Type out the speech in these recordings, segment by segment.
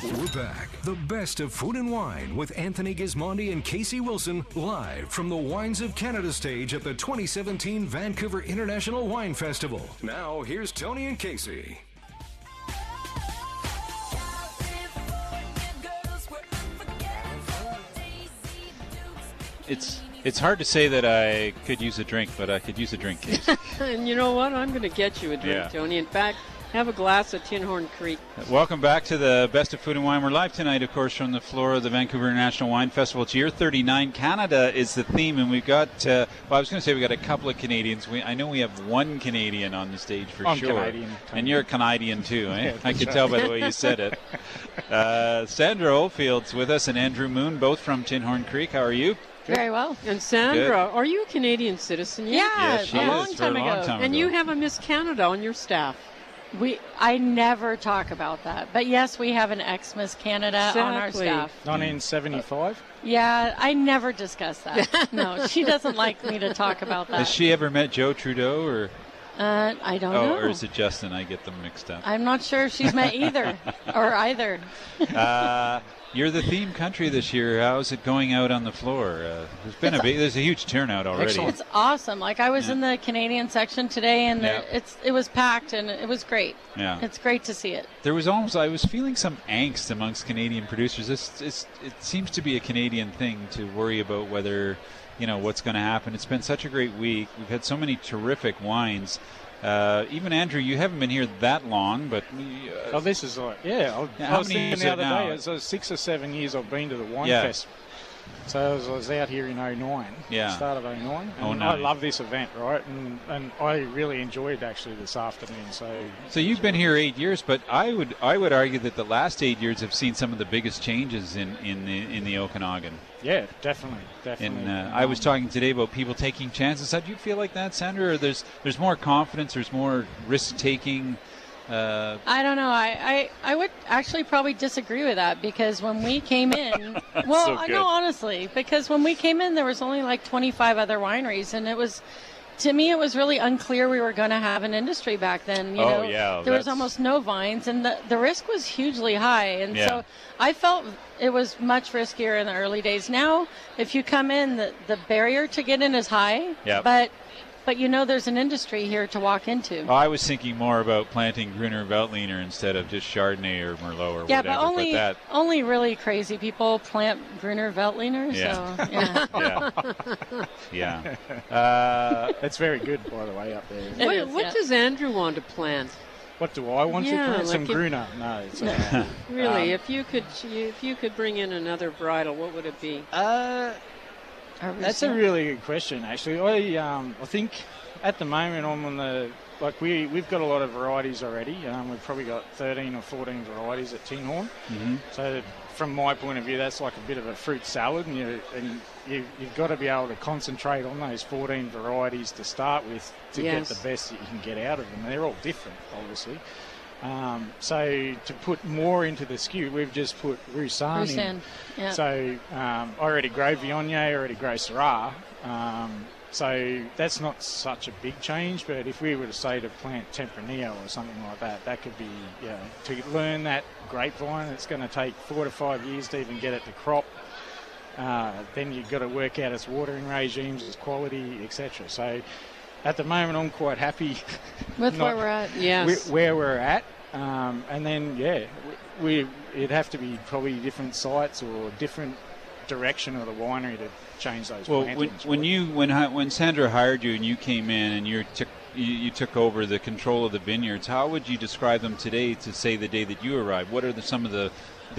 We're back. The best of food and wine with Anthony Gismondi and Kasey Wilson, live from the Wines of Canada stage at the 2017 Vancouver International Wine Festival. Now, here's Tony and Kasey. It's hard to say that I could use a drink, but I could use a drink, Kasey. And you know what? I'm going to get you a drink, Tony. In fact, have a glass of Tinhorn Creek. Welcome back to the Best of Food and Wine. We're live tonight, of course, from the floor of the Vancouver International Wine Festival. It's year 39. Canada is the theme, and we've got, I was going to say we got a couple of Canadians. I know we have one Canadian on the stage for I'm sure. Canadian. And you're Canadian too, eh? Yeah, I could tell by the way you said it. Sandra Oldfield's with us and Andrew Moon, both from Tinhorn Creek. How are you? Very well. And Sandra, are you a Canadian citizen yet? Yeah, she a is, long time ago. And you have a Miss Canada on your staff. I never talk about that. But yes, we have an ex-Miss Canada on our staff. 1975? Yeah, I never discuss that. No, she doesn't like me to talk about that. Has she ever met Joe Trudeau or? I don't know. Or is it Justin? I get them mixed up. I'm not sure if she's met either or either. You're the theme country this year. How's it going out on the floor? There's a huge turnout already. Excellent. It's awesome. Like I was in the Canadian section today, and it was packed, and it was great. Yeah, it's great to see it. I was feeling some angst amongst Canadian producers. It seems to be a Canadian thing to worry about whether, what's going to happen. It's been such a great week. We've had so many terrific wines. Even Andrew, you haven't been here that long, but this is like I was thinking the other day. It's 6 or 7 years I've been to the wine festival. So I was out here in 09, start of 09, and I love this event, right? And I really enjoyed actually this afternoon. So you've been here 8 years, but I would argue that the last 8 years have seen some of the biggest changes in the Okanagan. Yeah, definitely. And I was talking today about people taking chances. Do you feel like that, Sandra? Or there's more confidence, there's more risk taking? I don't know. I would actually probably disagree with that, because when we came in, honestly, because when we came in, there was only like 25 other wineries, and to me, it was really unclear we were going to have an industry back then. There was almost no vines, and the risk was hugely high. And so I felt it was much riskier in the early days. Now, if you come in, the barrier to get in is high, but there's an industry here to walk into. Well, I was thinking more about planting Gruner Veltliner instead of just Chardonnay or Merlot or whatever. But only really crazy people plant Gruner Veltliner. It's very good, by the way, up there. What does Andrew want to plant? What do I want to plant? Some Gruner? No, it's okay. Really, if you could bring in another varietal, what would it be? That's a really good question, actually. I think at the moment I'm on we've got a lot of varieties already. We've probably got 13 or 14 varieties at Tinhorn. Mm-hmm. So from my point of view, that's like a bit of a fruit salad, and you've got to be able to concentrate on those 14 varieties to start with to get the best that you can get out of them. And they're all different, obviously. So to put more into the skew, we've just put Roussanne in. Yeah. So I already grow Viognier, I already grow Syrah. So that's not such a big change, but if we were to say to plant Tempranillo or something like that, that could be, to learn that grapevine, it's going to take 4 to 5 years to even get it to crop. Then you've got to work out its watering regimes, its quality, etc. So at the moment, I'm quite happy with where we're at. Yes, where we're at, and then it'd have to be probably different sites or different direction of the winery to change those. Well, when Sandra hired you and you came in and you took over the control of the vineyards, how would you describe them today? To say the day that you arrived, what are some of the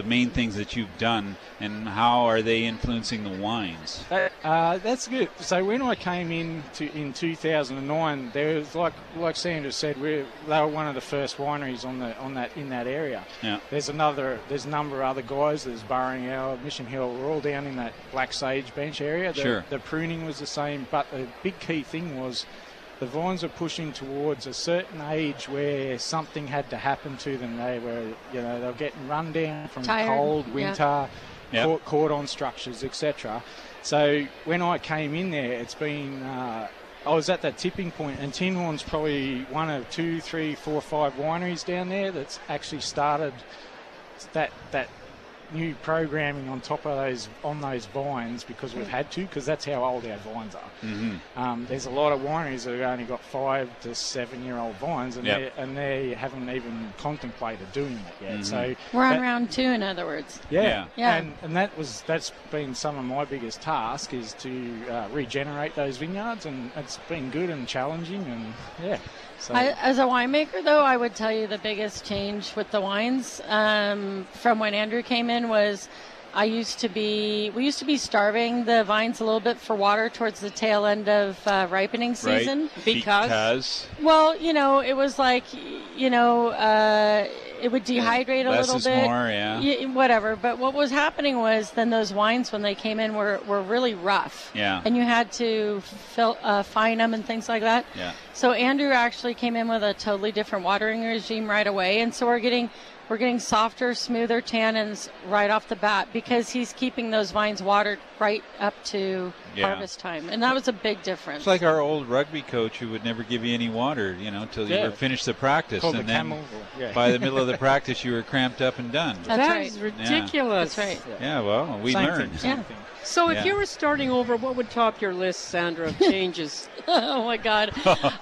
main things that you've done, and how are they influencing the wines? That's good. So when I came in 2009, there was like Sandra said, they were one of the first wineries in that area. Yeah. There's a number of other guys. There's Burring Hour, Mission Hill. We're all down in that Black Sage Bench area. The pruning was the same, but the big key thing was the vines were pushing towards a certain age where something had to happen to them. They were, they were getting run down from cold winter, cordon structures, etc. So when I came in there, it's been, I was at that tipping point, and Tinhorn's probably one of 2, 3, 4, 5 wineries down there that's actually started that new programming on top of those vines because we've had to, because that's how old our vines are. Mm-hmm. There's a lot of wineries that have only got 5 to 7 year old vines, and they haven't even contemplated doing that yet. Mm-hmm. So we're on round 2, in other words. Yeah. And that's been some of my biggest task, is to regenerate those vineyards, and it's been good and challenging, and So. As a winemaker, though, I would tell you the biggest change with the wines from when Andrew came in was we used to be starving the vines a little bit for water towards the tail end of ripening season. Right. Because? Well, it was like, it would dehydrate a little bit. Less is more, whatever. But what was happening was then those wines, when they came in, were really rough. Yeah. And you had to fine them and things like that. Yeah. So Andrew actually came in with a totally different watering regime right away. And so we're getting softer, smoother tannins right off the bat because he's keeping those vines watered right up to harvest time. And that was a big difference. It's like our old rugby coach who would never give you any water, until you were finished the practice. Called and the then camel. by the middle of the practice, you were cramped up and done. That is ridiculous. That's right. Yeah, well, we learned. Same thing. So if you were starting over, what would top your list, Sandra, of changes? Oh, my God.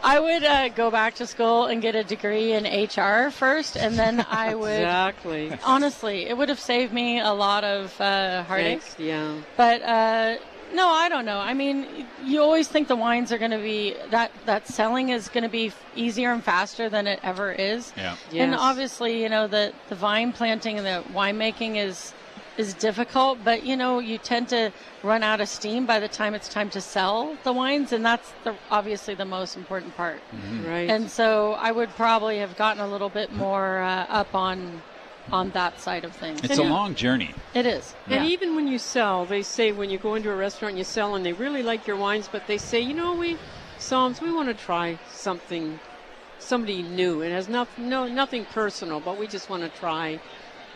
I would go back to school and get a degree in HR first, and then I would... Exactly. Honestly, it would have saved me a lot of heartache. Thanks, yeah. But, no, I don't know. I mean, you always think the wines are going to be... That selling is going to be easier and faster than it ever is. Yeah. Yes. And obviously, the vine planting and the winemaking is difficult, but you tend to run out of steam by the time it's time to sell the wines, and that's obviously the most important part. Mm-hmm. Right. And so I would probably have gotten a little bit more up on that side of things. It's a long journey. It is. And even when you sell, they say when you go into a restaurant and you sell and they really like your wines, but they say, we want to try somebody new. It has nothing personal, but we just want to try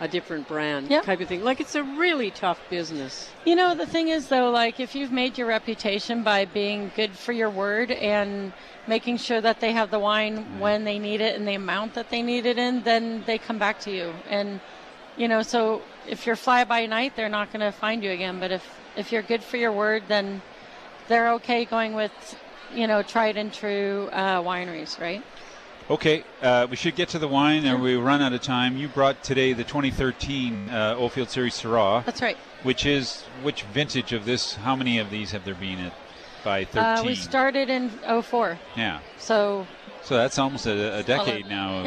a different brand type of thing. Like, it's a really tough business. The thing is, though, like, if you've made your reputation by being good for your word and making sure that they have the wine when they need it and the amount that they need it in, then they come back to you. And, so if you're fly by night, they're not going to find you again. But if you're good for your word, then they're okay going with, tried and true wineries, right? Okay, we should get to the wine, or we run out of time. You brought today the 2013 Oldfield Series Syrah. That's right. Which vintage of this? How many of these have there been by 13? We started in 2004. Yeah. So that's almost a decade now.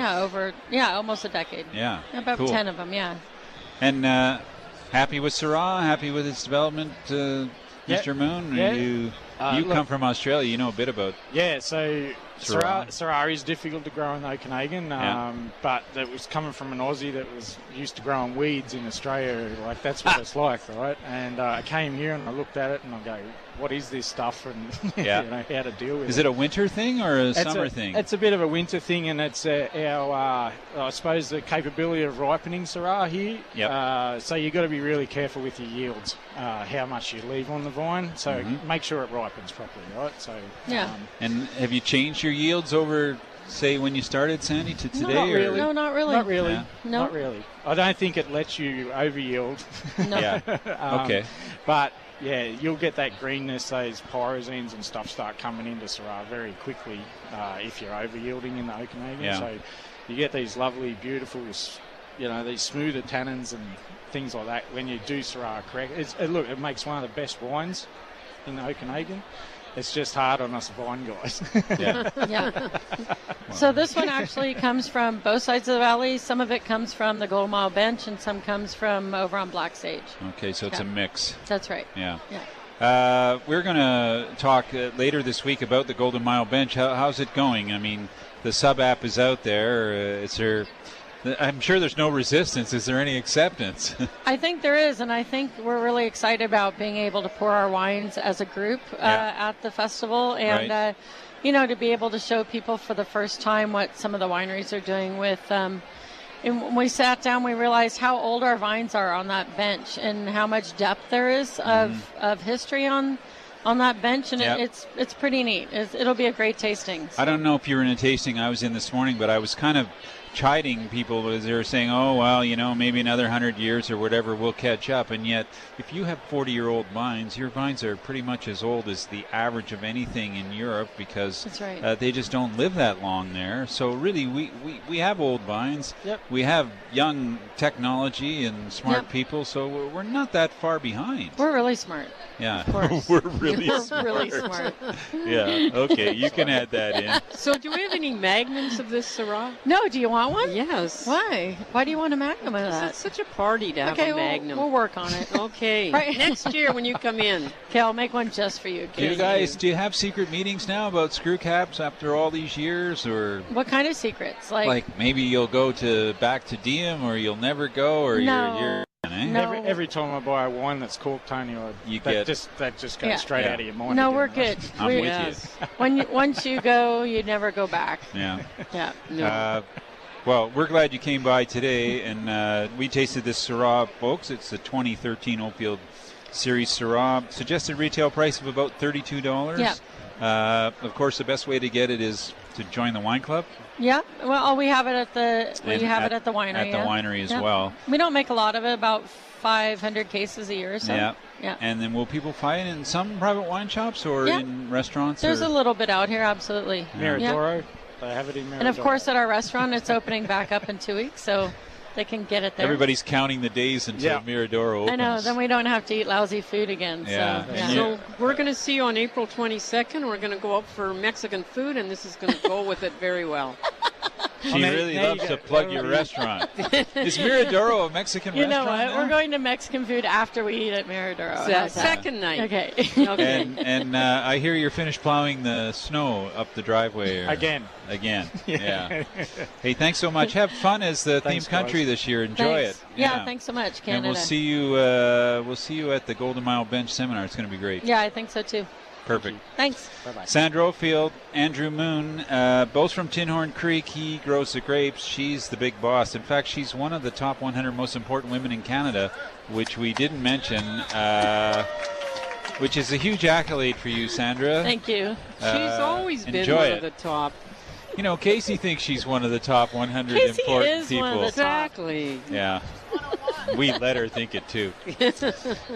Almost a decade. Yeah. About cool. 10 of them, yeah. And happy with Syrah? Happy with its development, Mr. Moon? Yeah. You come from Australia. You know a bit about. Yeah. So. Syrah. Syrah is difficult to grow in Okanagan, but it was coming from an Aussie that was used to growing weeds in Australia. Like, that's what it's like, right? And I came here and I looked at it and I go, what is this stuff? And how to deal with it. Is it a winter thing or a summer thing? It's a bit of a winter thing, and it's I suppose, the capability of ripening Syrah here. Yep. So you've got to be really careful with your yields, how much you leave on the vine. So make sure it ripens properly, right? So and have you changed your yields over, say, when you started, Sandy, to today? Not really. No, not really. Not really. Yeah. No. Not really. I don't think it lets you over yield. No. Yeah. Okay. But yeah, you'll get that greenness, those pyrozines and stuff start coming into Syrah very quickly if you're over yielding in the Okanagan. Yeah. So you get these lovely, beautiful, these smoother tannins and things like that when you do Syrah correct. It makes one of the best wines in the Okanagan. It's just hard on us vine guys. Yeah. Yeah. So this one actually comes from both sides of the valley. Some of it comes from the Golden Mile Bench, and some comes from over on Black Sage. Okay, so it's a mix. That's right. Yeah. Yeah. We're going to talk later this week about the Golden Mile Bench. How's it going? I mean, the sub-app is out there. I'm sure there's no resistance. Is there any acceptance? I think there is, and I think we're really excited about being able to pour our wines as a group at the festival, and to be able to show people for the first time what some of the wineries are doing with. And when we sat down, we realized how old our vines are on that bench and how much depth there is of history on that bench, and it's pretty neat. It'll be a great tasting. So. I don't know if you were in a tasting I was in this morning, but I was kind of chiding people as they were saying, oh, well, maybe another 100 years or whatever will catch up. And yet, if you have 40-year-old vines, your vines are pretty much as old as the average of anything in Europe because That's right. they just don't live that long there. So really, we have old vines. Yep. We have young technology and smart Yep. people, so we're not that far behind. We're really smart. Yeah, Of course. we're really smart. Really smart. Yeah, okay, you can add that in. So do we have any magnums of this Syrah? No, do you want one? Yes. Why? Why do you want a Magnum of that? It's such a party to have Okay, a Magnum. we'll work on it. Okay. Right. Next year when you come in. Okay, I'll make one just for you. Do you have secret meetings now about screw caps after all these years, or What kind of secrets? like maybe you'll go back to Diem, or you'll never go, or No. you're No. Every time I buy a wine that's corked, Tony, that just goes Yeah. straight Yeah. out of your mind. No, again, we're right? good. I'm We- with you. Once you go, you never go back. Yeah. Yeah. No. Well, we're glad you came by today, and we tasted this Syrah, folks. It's the 2013 Oldfield Series Syrah. Suggested retail price of about $32. Yeah. Of course, the best way to get it is to join the wine club. Yeah. Well, we have it at the And it at the winery. At the yeah. winery as Yeah. well. We don't make a lot of it, about 500 cases a year. So. Yeah. Yeah. And then will people find it in some private wine shops or Yeah. in restaurants? There's or? a little bit out here, absolutely. Miradoro, they have it in Miradoro. And of course, at our restaurant, it's opening back up in 2 weeks, so they can get it there. Everybody's counting the days until Miradoro opens. I know. Then we don't have to eat lousy food again. Yeah. So, yeah. So we're going to see you on April 22nd. We're going to go out for Mexican food, and this is going to go with it very well. She really loves to plug your restaurant. Is Miradoro a Mexican You know restaurant what? now? We're going to Mexican food after we eat at Miradoro. How's that? Second night. Okay. Okay. And I hear you're finished plowing the snow up the driveway. Again. Yeah. Hey, thanks so much. Have fun as the theme country this year. Enjoy Thanks. it. Yeah, thanks so much, Canada. And we'll see you at the Golden Mile Bench Seminar. It's going to be great. Yeah, I think so too. Perfect. Thanks. Bye-bye. Sandra Oldfield, Andrew Moon, both from Tinhorn Creek. He grows the grapes. She's the big boss. In fact, she's one of the top 100 most important women in Canada, which we didn't mention, which is a huge accolade for you, Sandra. Thank you. She's always been enjoy one it. of the top. You know, Kasey thinks she's one of the top 100 Kasey important is people. one of the Exactly. Yeah. We let her think it too.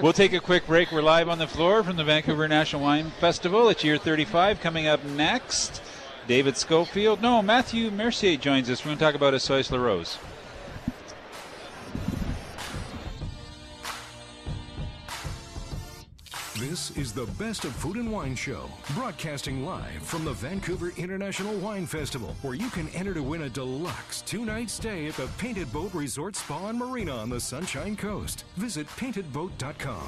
We'll take a quick break. We're live on the floor from the Vancouver National Wine Festival. It's year 35. Coming up next, David Schofield. No, Matthew Mercier joins us. We're going to talk about a CISL Rose. This is the Best of Food and Wine Show, broadcasting live from the Vancouver International Wine Festival, where you can enter to win a deluxe 2-night stay at the Painted Boat Resort Spa and Marina on the Sunshine Coast. Visit paintedboat.com.